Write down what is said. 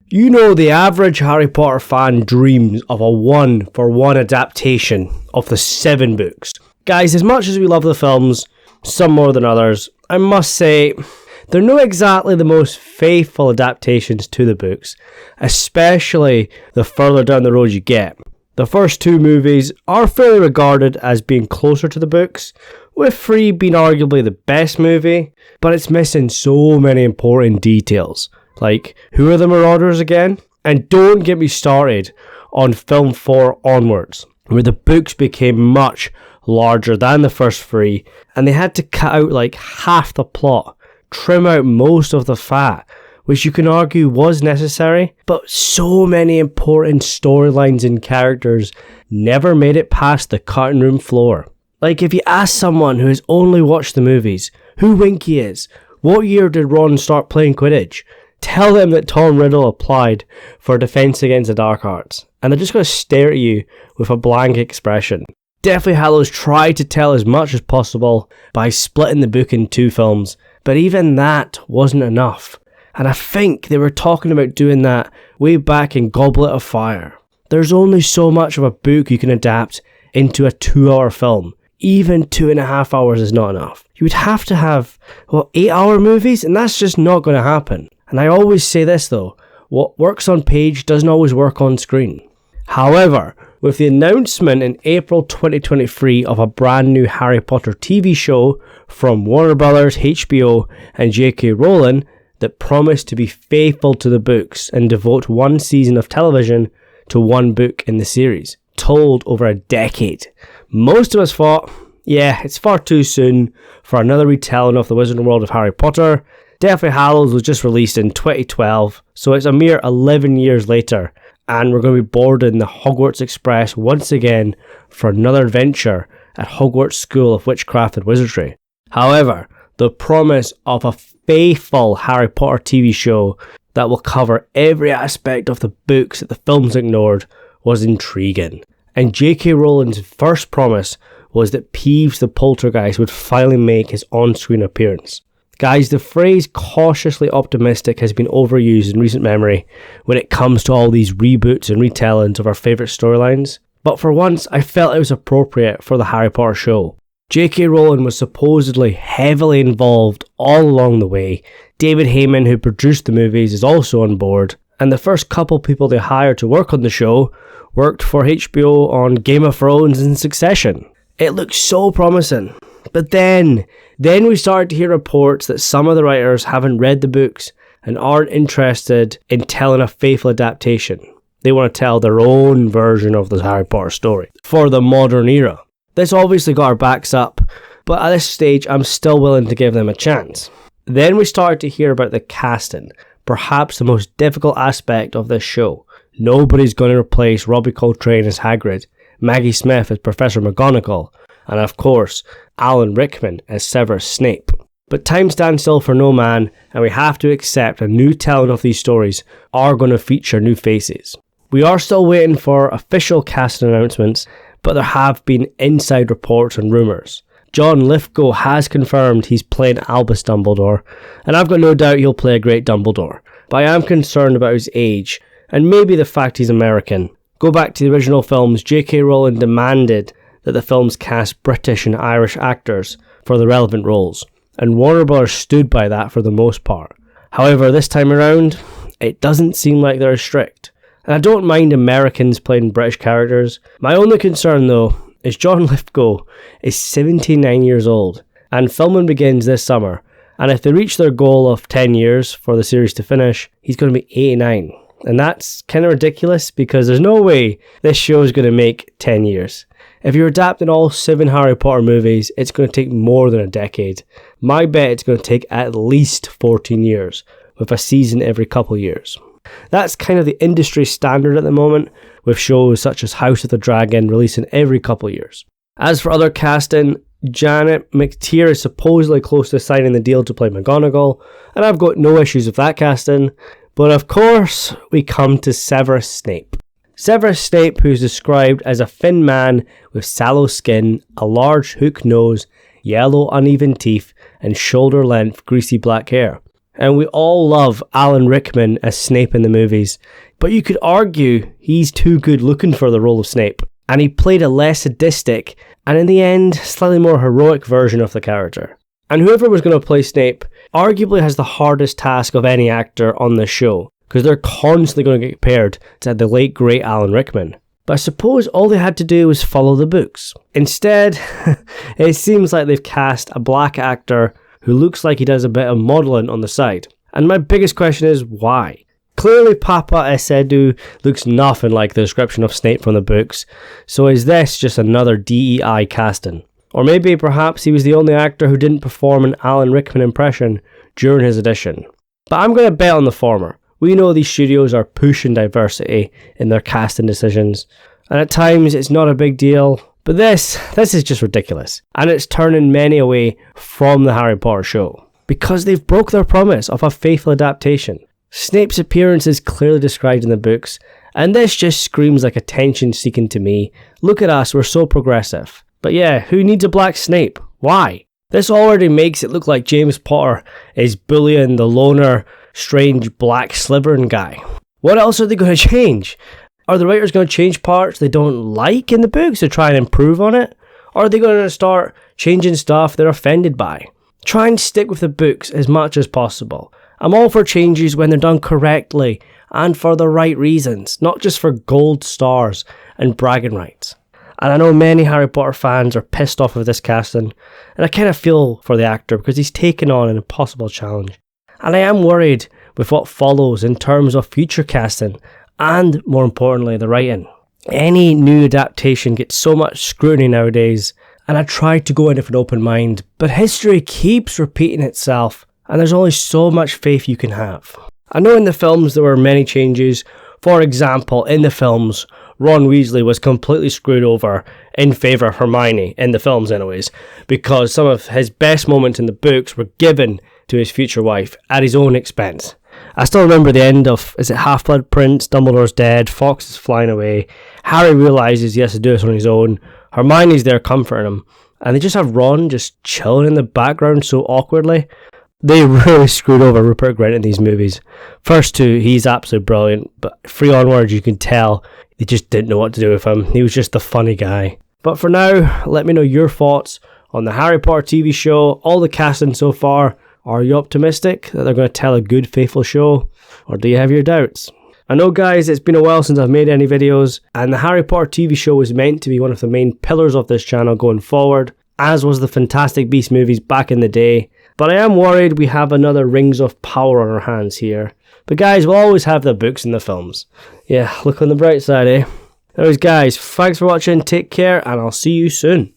You know, the average Harry Potter fan dreams of a one-for-one adaptation of the 7 books. Guys, as much as we love the films, some more than others, I must say, they're not exactly the most faithful adaptations to the books, especially the further down the road you get. The first 2 movies are fairly regarded as being closer to the books, with 3 being arguably the best movie, but it's missing so many important details. Like, who are the Marauders again? And don't get me started on film 4 onwards, where the books became much larger than the first 3, and they had to cut out like half the plot, trim out most of the fat, which you can argue was necessary, but so many important storylines and characters never made it past the cutting room floor. Like, if you ask someone who has only watched the movies who Winky is, what year did Ron start playing Quidditch, tell them that Tom Riddle applied for Defense Against the Dark Arts, and they're just going to stare at you with a blank expression. Deathly Hallows tried to tell as much as possible by splitting the book in 2 films, but even that wasn't enough. And I think they were talking about doing that way back in Goblet of Fire. There's only so much of a book you can adapt into a 2-hour film. Even 2.5 hours is not enough. You would have to have, 8-hour movies, and that's just not going to happen. And I always say this though, what works on page doesn't always work on screen. However, with the announcement in April 2023 of a brand new Harry Potter TV show from Warner Bros, HBO and J.K. Rowling that promised to be faithful to the books and devote 1 season of television to 1 book in the series, told over a decade. Most of us thought, it's far too soon for another retelling of the Wizarding World of Harry Potter. Deathly Hallows was just released in 2012, so it's a mere 11 years later, and we're going to be boarding the Hogwarts Express once again for another adventure at Hogwarts School of Witchcraft and Wizardry. However, the promise of a faithful Harry Potter TV show that will cover every aspect of the books that the films ignored was intriguing. And J.K. Rowling's first promise was that Peeves the Poltergeist would finally make his on-screen appearance. Guys, the phrase cautiously optimistic has been overused in recent memory when it comes to all these reboots and retellings of our favourite storylines, but for once I felt it was appropriate for the Harry Potter show. J.K. Rowling was supposedly heavily involved all along the way. David Heyman, who produced the movies, is also on board, and the first couple people they hired to work on the show worked for HBO on Game of Thrones and Succession. It looked so promising. But then we started to hear reports that some of the writers haven't read the books and aren't interested in telling a faithful adaptation. They want to tell their own version of the Harry Potter story for the modern era. This obviously got our backs up, but at this stage I'm still willing to give them a chance. Then we started to hear about the casting, perhaps the most difficult aspect of this show. Nobody's going to replace Robbie Coltrane as Hagrid, Maggie Smith as Professor McGonagall, and of course, Alan Rickman as Severus Snape. But time stands still for no man, and we have to accept a new telling of these stories are going to feature new faces. We are still waiting for official casting announcements, but there have been inside reports and rumours. John Lithgow has confirmed he's playing Albus Dumbledore, and I've got no doubt he'll play a great Dumbledore, but I am concerned about his age, and maybe the fact he's American. Go back to the original films, J.K. Rowling demanded that the films cast British and Irish actors for the relevant roles, and Warner Bros stood by that for the most part. However, this time around, it doesn't seem like they're as strict. And I don't mind Americans playing British characters. My only concern though is John Lithgow is 79 years old, and filming begins this summer, and if they reach their goal of 10 years for the series to finish, he's going to be 89. And that's kind of ridiculous because there's no way this show is going to make 10 years. If you're adapting all 7 Harry Potter movies, it's going to take more than a decade. My bet it's going to take at least 14 years, with a season every couple years. That's kind of the industry standard at the moment, with shows such as House of the Dragon releasing every couple years. As for other casting, Janet McTeer is supposedly close to signing the deal to play McGonagall, and I've got no issues with that casting. But of course, we come to Severus Snape. Severus Snape, who's described as a thin man with sallow skin, a large hook nose, yellow uneven teeth, and shoulder-length greasy black hair. and we all love Alan Rickman as Snape in the movies, but you could argue he's too good looking for the role of Snape, and he played a less sadistic, and in the end, slightly more heroic version of the character. And whoever was going to play Snape arguably has the hardest task of any actor on this show, because they're constantly going to get compared to the late great Alan Rickman. But I suppose all they had to do was follow the books. Instead, it seems like they've cast a black actor who looks like he does a bit of modelling on the side. And my biggest question is, why? Clearly Paapa Essiedu looks nothing like the description of Snape from the books, so is this just another DEI casting? Or maybe perhaps he was the only actor who didn't perform an Alan Rickman impression during his audition. But I'm going to bet on the former. We know these studios are pushing diversity in their casting decisions, and at times it's not a big deal, but this is just ridiculous, and it's turning many away from the Harry Potter show, because they've broke their promise of a faithful adaptation. Snape's appearance is clearly described in the books, and this just screams like attention seeking to me. Look at us, we're so progressive. But yeah, who needs a black Snape? Why? This already makes it look like James Potter is bullying the loner, strange black Slytherin guy. What else are they going to change? Are the writers going to change parts they don't like in the books to try and improve on it? Or are they going to start changing stuff they're offended by? Try and stick with the books as much as possible. I'm all for changes when they're done correctly and for the right reasons, not just for gold stars and bragging rights. And I know many Harry Potter fans are pissed off with this casting, and I kind of feel for the actor because he's taken on an impossible challenge. And I am worried with what follows in terms of future casting and, more importantly, the writing. Any new adaptation gets so much scrutiny nowadays, and I try to go in with an open mind, but history keeps repeating itself, and there's only so much faith you can have. I know in the films there were many changes. For example, in the films, Ron Weasley was completely screwed over in favour of Hermione, in the films anyways, because some of his best moments in the books were given to his future wife at his own expense. I still remember the end of, is it Half-Blood Prince, Dumbledore's dead, Fox is flying away, Harry realises he has to do this on his own, Hermione's there comforting him, and they just have Ron just chilling in the background so awkwardly. They really screwed over Rupert Grint in these movies. First two, he's absolutely brilliant, but three onwards you can tell they just didn't know what to do with him. He was just the funny guy. But for now, let me know your thoughts on the Harry Potter TV show, all the casting so far. Are you optimistic that they're going to tell a good, faithful show? Or do you have your doubts? I know, guys, it's been a while since I've made any videos, and the Harry Potter TV show was meant to be one of the main pillars of this channel going forward, as was the Fantastic Beasts movies back in the day. But I am worried we have another Rings of Power on our hands here. But guys, we'll always have the books and the films. Yeah, look on the bright side, eh? Anyways, guys, thanks for watching, take care, and I'll see you soon.